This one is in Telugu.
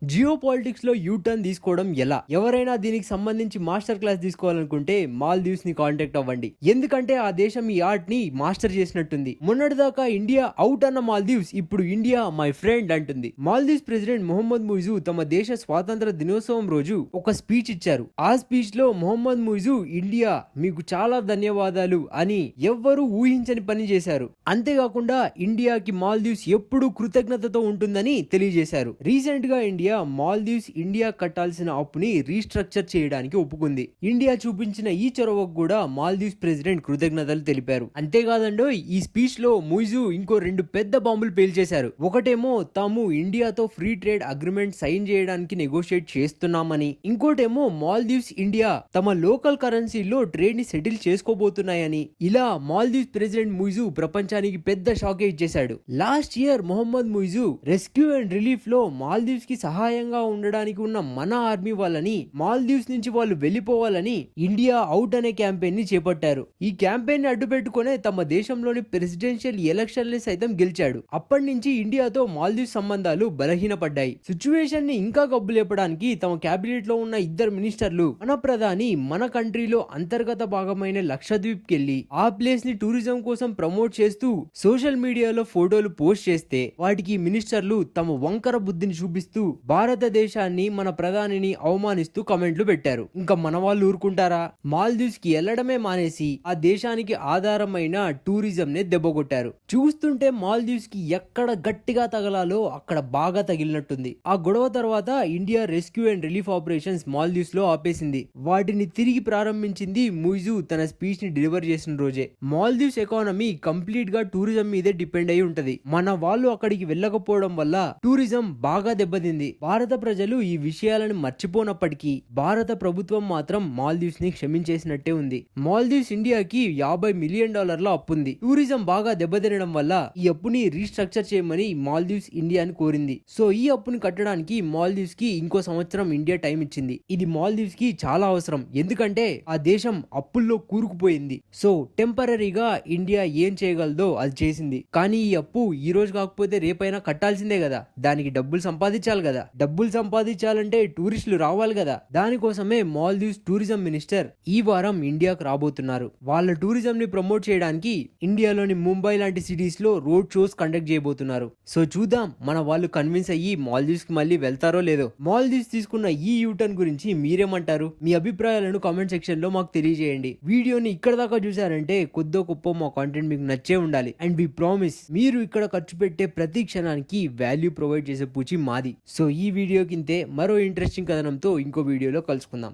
జియో పాలిటిక్స్ లో యూ టర్న్ తీసుకోవడం ఎలా? ఎవరైనా దీనికి సంబంధించి మాస్టర్ క్లాస్ తీసుకోవాలనుకుంటే మాల్దీవ్స్ ని కాంటాక్ట్ అవ్వండి. ఎందుకంటే ఆ దేశం ఈ ఆర్ట్ ని మాస్టర్ చేసినట్టుంది. మొన్నటిదాకా ఇండియా అవుట్ అన్న మాల్దీవ్స్ ఇప్పుడు ఇండియా మై ఫ్రెండ్ అంటుంది. మాల్దీవ్స్ ప్రెసిడెంట్ మొహమ్మద్ ముయిజు తమ దేశ స్వాతంత్ర దినోత్సవం రోజు ఒక స్పీచ్ ఇచ్చారు. ఆ స్పీచ్ లో మొహమ్మద్ ముయిజు ఇండియా మీకు చాలా ధన్యవాదాలు అని ఎవ్వరూ ఊహించని పని చేశారు. అంతేకాకుండా ఇండియాకి మాల్దీవ్స్ ఎప్పుడూ కృతజ్ఞతతో ఉంటుందని తెలియజేశారు. రీసెంట్ గా ఇండియా మాల్దీవ్స్ ఇండియా కట్టాల్సిన అప్పుని రీస్ట్రక్చర్ చేయడానికి ఒప్పుకుంది. ఇండియా చూపించిన ఈ చొరవకు కూడా మాల్దీవ్స్ ప్రెసిడెంట్ కృతజ్ఞతలు తెలిపారు. అంతేకాదండో ఈ స్పీచ్ లో ముయిజు ఇంకో 2 పెద్ద బాంబులు పేల్చేశారు. ఒకటేమో తాము ఇండియాతో ఫ్రీ ట్రేడ్ అగ్రిమెంట్ సైన్ చేయడానికి నెగోషియేట్ చేస్తున్నామని, ఇంకోటేమో మాల్దీవ్స్ ఇండియా తమ లోకల్ కరెన్సీలో ట్రేడ్ ని సెటిల్ చేసుకోబోతున్నాయని. ఇలా మాల్దీవ్స్ ప్రెసిడెంట్ ముయిజు ప్రపంచానికి పెద్ద షాకే ఇచ్చేశాడు. Last year Mohamed Muizzu rescue and relief లో మాల్దీవ్స్ కి సహాయంగా ఉండడానికి ఉన్న మన ఆర్మీ వాళ్ళని మాల్దీవ్స్ నుంచి వాళ్ళు వెళ్లిపోవాలని ఇండియా అవుట్ అనే క్యాంపెయిన్ ని చేపట్టారు. ఈ క్యాంపెయిన్ ని అడ్డు పెట్టుకునే తమ దేశంలోని ప్రెసిడెన్షియల్ ఎలక్షన్ ని సైతం గెలిచాడు. అప్పటి నుంచి ఇండియాతో మాల్దీవ్స్ సంబంధాలు బలహీనపడ్డాయి. సిచ్యువేషన్ ని ఇంకా గబ్బులేపడానికి తమ క్యాబినెట్ లో ఉన్న 2 మినిస్టర్లు మన ప్రధాని మన కంట్రీలో అంతర్గత భాగమైన లక్షద్వీప్ కెళ్లి ఆ ప్లేస్ ని టూరిజం కోసం ప్రమోట్ చేస్తూ సోషల్ మీడియాలో ఫోటోలు పోస్ట్ చేస్తే వాటికి మినిస్టర్లు తమ వంకర బుద్ధిని చూపిస్తూ భారతదేశాన్ని మన ప్రధానిని అవమానిస్తూ కమెంట్లు పెట్టారు. ఇంకా మన వాళ్ళు ఊరుకుంటారా? మాల్దీవ్స్ కి వెళ్లడమే మానేసి ఆ దేశానికి ఆధారమైన టూరిజం నే దెబ్బకొట్టారు. చూస్తుంటే మాల్దీవ్స్ కి ఎక్కడ గట్టిగా తగలాలో అక్కడ బాగా తగిలినట్టుంది. ఆ గొడవ తర్వాత India rescue and relief operations Maldives లో ఆపేసింది. వాటిని తిరిగి ప్రారంభించింది ముయిజు తన స్పీచ్ ని డెలివర్ చేసిన రోజే. మాల్దీవ్స్ ఎకానమీ కంప్లీట్ గా టూరిజం మీదే డిపెండ్ అయి ఉంటది. మన వాళ్ళు అక్కడికి వెళ్ళకపోవడం వల్ల టూరిజం బాగా దెబ్బతింది. భారత ప్రజలు ఈ విషయాలను మర్చిపోనప్పటికీ భారత ప్రభుత్వం మాత్రం మాల్దీవ్స్ ని క్షమించేసినట్టే ఉంది. మాల్దీవ్స్ ఇండియాకి $50 మిలియన్ అప్పుంది. టూరిజం బాగా దెబ్బతినడం వల్ల ఈ అప్పుని రీస్ట్రక్చర్ చేయమని మాల్దీవ్స్ ఇండియాని కోరింది. సో ఈ అప్పుని కట్టడానికి మాల్దీవ్స్ కి ఇంకో సంవత్సరం ఇండియా టైం ఇచ్చింది. ఇది మాల్దీవ్స్ కి చాలా అవసరం. ఎందుకంటే ఆ దేశం అప్పుల్లో కూరుకుపోయింది. సో టెంపరరీగా ఇండియా ఏం చేయగలదో అది చేసింది. కానీ ఈ అప్పు ఈ రోజు కాకపోతే రేపైనా కట్టాల్సిందే కదా. దానికి డబ్బులు సంపాదించాలి కదా. డబ్బులు సంపాదించాలంటే టూరిస్టులు రావాలి కదా. దానికోసమే మాల్దీవ్స్ టూరిజం మినిస్టర్ ఈ వారం ఇండియాకు రాబోతున్నారు. వాళ్ళ టూరిజం ని ప్రమోట్ చేయడానికి ఇండియాలోని ముంబై లాంటి సిటీస్ లో రోడ్ షోస్ కండక్ట్ చేయబోతున్నారు. సో చూద్దాం మన వాళ్ళు కన్విన్స్ అయ్యి మాల్దీవ్స్ కి మళ్ళీ వెళ్తారో లేదో. మాల్దీవ్స్ తీసుకున్న ఈ యూటర్న్ గురించి మీరేమంటారు? మీ అభిప్రాయాలను కామెంట్ సెక్షన్ లో మాకు తెలియజేయండి. వీడియోని ఇక్కడ దాకా చూసారంటే కొద్దో గొప్ప మా కాంటెంట్ మీకు నచ్చే ఉండాలి. అండ్ వి ప్రామిస్ మీరు ఇక్కడ ఖర్చు పెట్టే ప్రతి క్షణానికి వాల్యూ ప్రొవైడ్ చేసే పూచి మాది. సో ఈ వీడియోకి ఇంతే. మరో ఇంట్రెస్టింగ్ కథనంతో ఇంకో వీడియోలో కలుసుకుందాం.